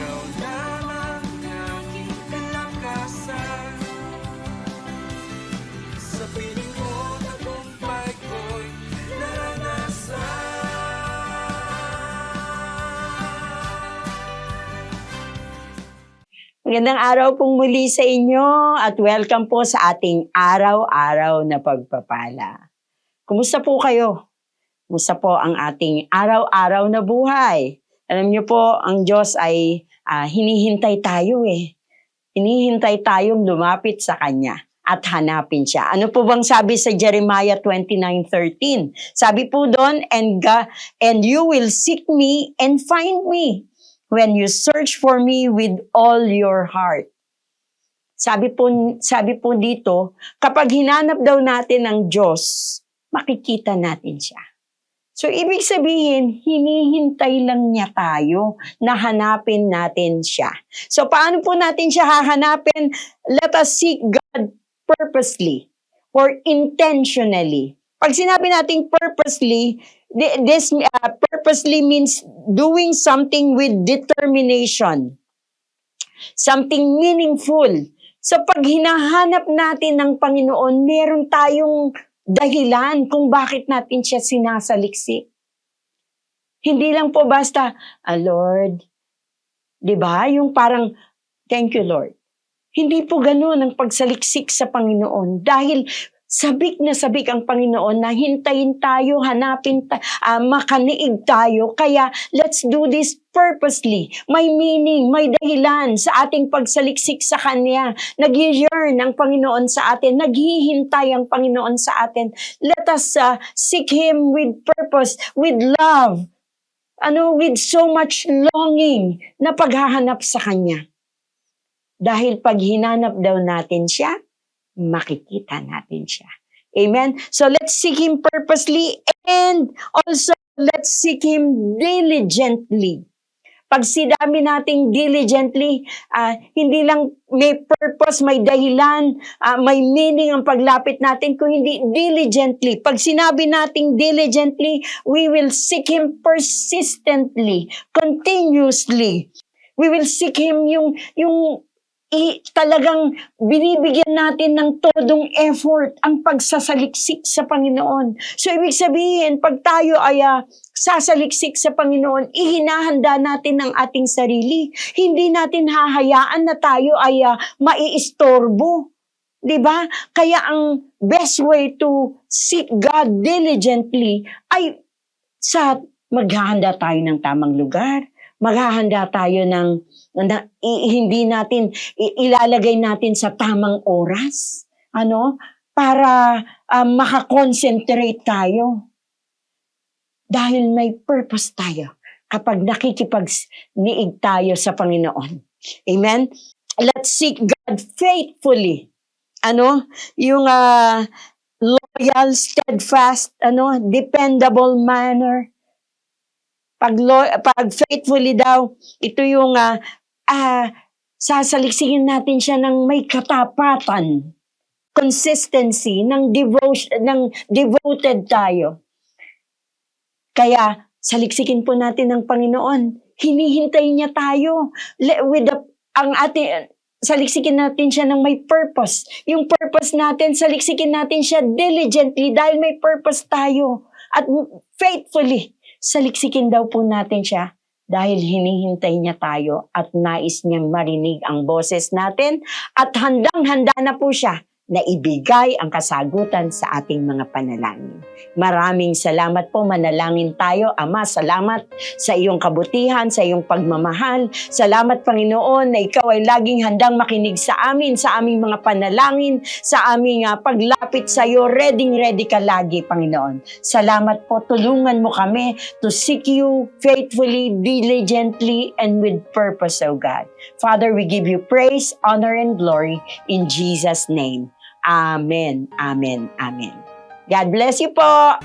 ikaw lamang aking kalakasan. Sa piling ko, tagumpay ko'y naranasan. Magandang araw pong muli sa inyo at welcome po sa ating araw-araw na pagpapala. Kumusta po kayo? Kumusta po ang ating araw-araw na buhay? Alam niyo po, ang Diyos ay hinihintay tayo eh. Hinihintay tayong lumapit sa Kanya at hanapin siya. Ano po bang sabi sa Jeremiah 29:13? Sabi po doon, and you will seek me and find me when you search for me with all your heart. Sabi po dito, kapag hinanap daw natin ang Diyos, makikita natin siya. So, ibig sabihin, hinihintay lang niya tayo na hanapin natin siya. So, paano po natin siya hahanapin? Let us seek God purposely or intentionally. Pag sinabi natin purposely, this purposely means doing something with determination. Something meaningful. So pag hinahanap natin ng Panginoon, meron tayong dahilan kung bakit natin siya sinasaliksik. Hindi lang po basta, Lord, di ba? Yung parang, thank you Lord. Hindi po ganoon ang pagsaliksik sa Panginoon dahil sabik na sabik ang Panginoon na hintayin tayo, hanapin, makaniig tayo. Kaya let's do this purposely. May meaning, may dahilan sa ating pagsaliksik sa Kanya. Nag-yearn ang Panginoon sa atin. Naghihintay ang Panginoon sa atin. Let us seek Him with purpose, with love, with so much longing na paghahanap sa Kanya. Dahil pag hinanap daw natin siya, makikita natin siya. Amen? So let's seek Him purposely and also let's seek Him diligently. Pag sinabi nating diligently, hindi lang may purpose, may dahilan, may meaning ang paglapit natin, kung hindi diligently. Pag sinabi nating diligently, we will seek Him persistently, continuously. We will seek Him yung talagang binibigyan natin ng todong effort ang pagsasaliksik sa Panginoon. So, ibig sabihin, pag tayo ay sasaliksik sa Panginoon, ihinahanda natin ang ating sarili. Hindi natin hahayaan na tayo ay maiistorbo. Diba? Kaya ang best way to seek God diligently ay maghahanda tayo ng tamang lugar. Maghahanda tayo hindi natin ilalagay natin sa tamang oras, para makakonsentrate tayo. Dahil may purpose tayo kapag nakikipag-niig tayo sa Panginoon. Amen? Let's seek God faithfully. Yung loyal, steadfast, dependable manner. Pag faithfully daw, ito yung sasaliksikin natin siya ng may katapatan, consistency, ng devoted tayo. Kaya saliksikin po natin ng Panginoon. Hinihintay niya tayo saliksikin natin siya ng may purpose. Yung purpose natin, saliksikin natin siya diligently dahil may purpose tayo. At faithfully, saliksikin daw po natin siya dahil hinihintay niya tayo at nais niyang marinig ang boses natin at handang-handa na po siya na ibigay ang kasagutan sa ating mga panalangin. Maraming salamat po, manalangin tayo. Ama, salamat sa iyong kabutihan, sa iyong pagmamahal. Salamat, Panginoon, na ikaw ay laging handang makinig sa aming mga panalangin, sa aming paglapit sa iyo. Ready ka lagi, Panginoon. Salamat po, tulungan mo kami to seek you faithfully, diligently, and with purpose, O God. Father, we give you praise, honor, and glory in Jesus' name. Amen, amen, amen. God bless you po.